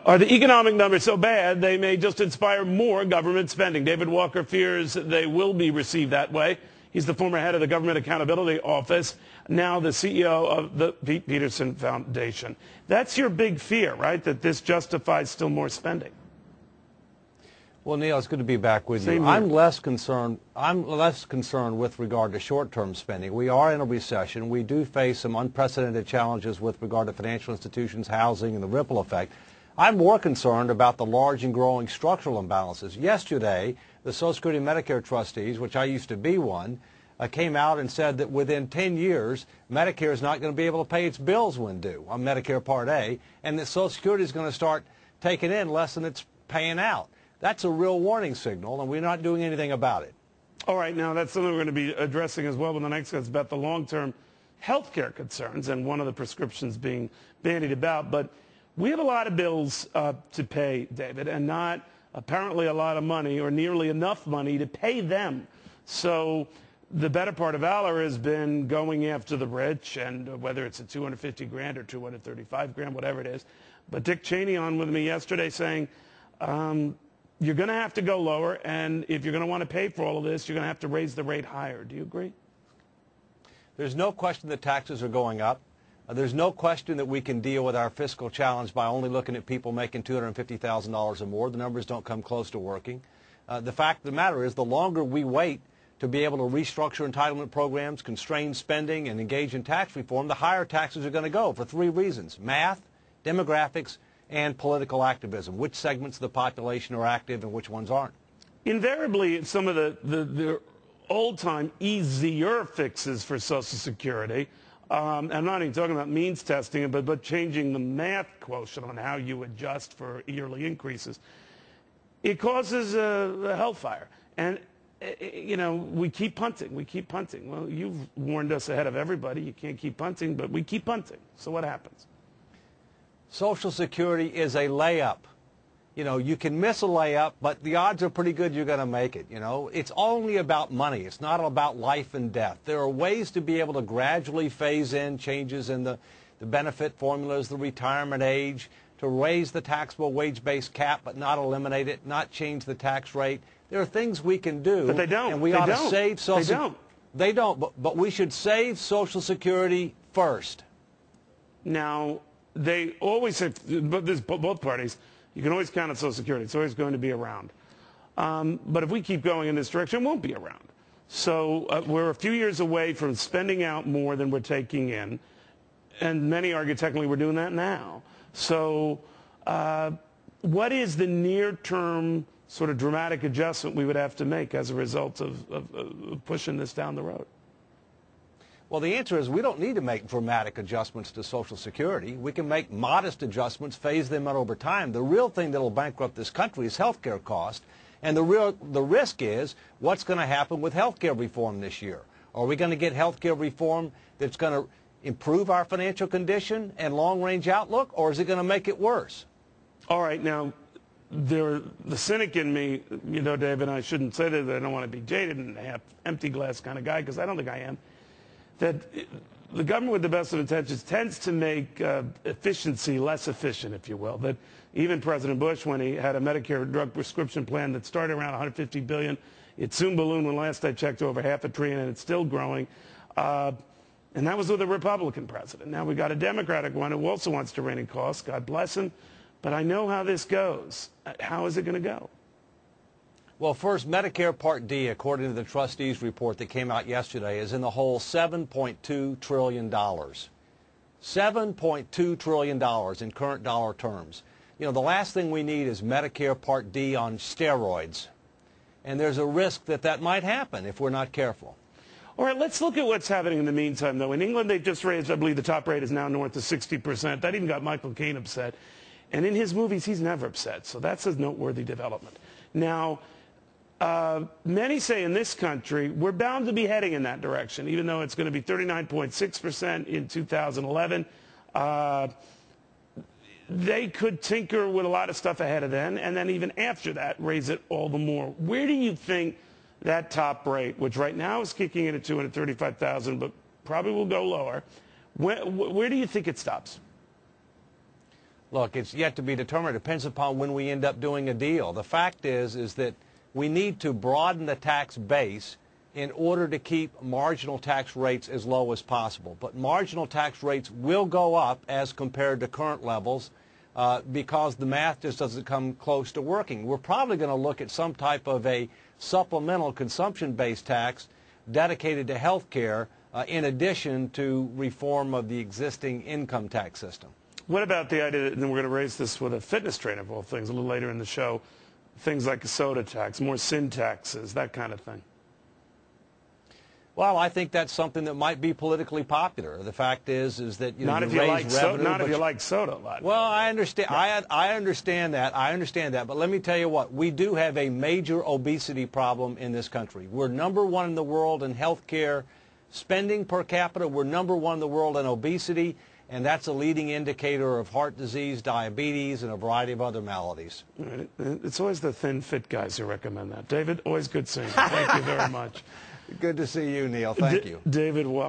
Are the economic numbers so bad they may just inspire more government spending? David Walker fears they will be received that way. He's the former head of the Government Accountability Office, now the CEO of the Pete Peterson Foundation. That's your big fear, right, that this justifies still more spending? Well, Neil, it's good to be back with Same you. here. I'm less concerned with regard to short-term spending. We are in a recession. We do face some unprecedented challenges with regard to financial institutions, housing, and the ripple effect. I'm more concerned about the large and growing structural imbalances. Yesterday, the Social Security and Medicare trustees, which I used to be one, came out and said that within 10 years, Medicare is not going to be able to pay its bills when due on Medicare Part A, and that Social Security is going to start taking in less than it's paying out. That's a real warning signal, and we're not doing anything about it. All right, now that's something we're going to be addressing as well when the next is about the long-term health care concerns and one of the prescriptions being bandied about. But we have a lot of bills to pay, David, and not apparently a lot of money or nearly enough money to pay them. So the better part of valor has been going after the rich, and whether it's a $250 grand or $235 grand, whatever it is. But Dick Cheney on with me yesterday saying, you're going to have to go lower, and if you're going to want to pay for all of this, you're going to have to raise the rate higher. Do you agree? There's no question that taxes are going up. There's no question that we can deal with our fiscal challenge by only looking at people making $250,000 or more. The numbers don't come close to working. The fact of the matter is the longer we wait to be able to restructure entitlement programs, constrain spending, and engage in tax reform, the higher taxes are going to go for three reasons: math, demographics, and political activism. Which segments of the population are active and which ones aren't? Invariably, some of the old-time easier fixes for Social Security, I'm not even talking about means testing, but changing the math quotient on how you adjust for yearly increases, it causes a hellfire. And, you know, we keep punting. We keep punting. Well, you've warned us ahead of everybody. You can't keep punting, but we keep punting. So what happens? Social Security is a layup. You know, you can miss a layup, but the odds are pretty good you're going to make it. You know, it's only about money. It's not about life and death. There are ways to be able to gradually phase in changes in the benefit formulas, the retirement age, to raise the taxable wage-based cap but not eliminate it, not change the tax rate. There are things we can do. But they don't. And we ought to save Social Security. They don't, but we should save Social Security first. Now, they always say, but there's both parties, you can always count on Social Security. It's always going to be around. But if we keep going in this direction, it won't be around. So we're a few years away from spending out more than we're taking in. And many argue technically we're doing that now. So what is the near-term sort of dramatic adjustment we would have to make as a result of pushing this down the road? Well, the answer is we don't need to make dramatic adjustments to Social Security. We can make modest adjustments, phase them out over time. The real thing that will bankrupt this country is health care cost. And the risk is what's going to happen with health care reform this year. Are we going to get health care reform that's going to improve our financial condition and long-range outlook, or is it going to make it worse? All right, now, the cynic in me, you know, David, I shouldn't say that I don't want to be jaded and half empty glass kind of guy, because I don't think I am, that the government with the best of intentions tends to make efficiency less efficient, if you will. That even President Bush, when he had a Medicare drug prescription plan that started around $150 billion, it soon ballooned when last I checked to over $500 billion, and it's still growing. And that was with a Republican president. Now we've got a Democratic one who also wants to rein in costs. God bless him. But I know how this goes. How is it going to go? Well, first, Medicare Part D, according to the trustees' report that came out yesterday, is in the hole $7.2 trillion. $7.2 trillion in current dollar terms. You know, the last thing we need is Medicare Part D on steroids. And there's a risk that that might happen if we're not careful. All right, let's look at what's happening in the meantime, though. In England, they've just raised, I believe the top rate is now north of 60%. That even got Michael Caine upset. And in his movies, he's never upset. So that's a noteworthy development. Now, many say in this country, we're bound to be heading in that direction, even though it's going to be 39.6% in 2011. They could tinker with a lot of stuff ahead of then, and then even after that, raise it all the more. Where do you think that top rate, which right now is kicking in at $235,000, but probably will go lower, where do you think it stops? Look, it's yet to be determined. It depends upon when we end up doing a deal. The fact is that we need to broaden the tax base in order to keep marginal tax rates as low as possible. But marginal tax rates will go up as compared to current levels because the math just doesn't come close to working. We're probably going to look at some type of a supplemental consumption-based tax dedicated to health care in addition to reform of the existing income tax system. What about the idea that, and we're going to raise this with a fitness trainer of all things a little later in the show, things like a soda tax, more sin taxes, that kind of thing? Well, I think that's something that might be politically popular. The fact is that you know, not if you like soda. Not if you like soda a lot. Well, I understand. I understand that. I understand that. But let me tell you what: we do have a major obesity problem in this country. We're #1 in the world in health care spending per capita. We're #1 in the world in obesity, and that's a leading indicator of heart disease, diabetes, and a variety of other maladies. It's always the thin, fit guys who recommend that. David, always good seeing you. Thank you very much. Good to see you, Neil. Thank you. David Walker.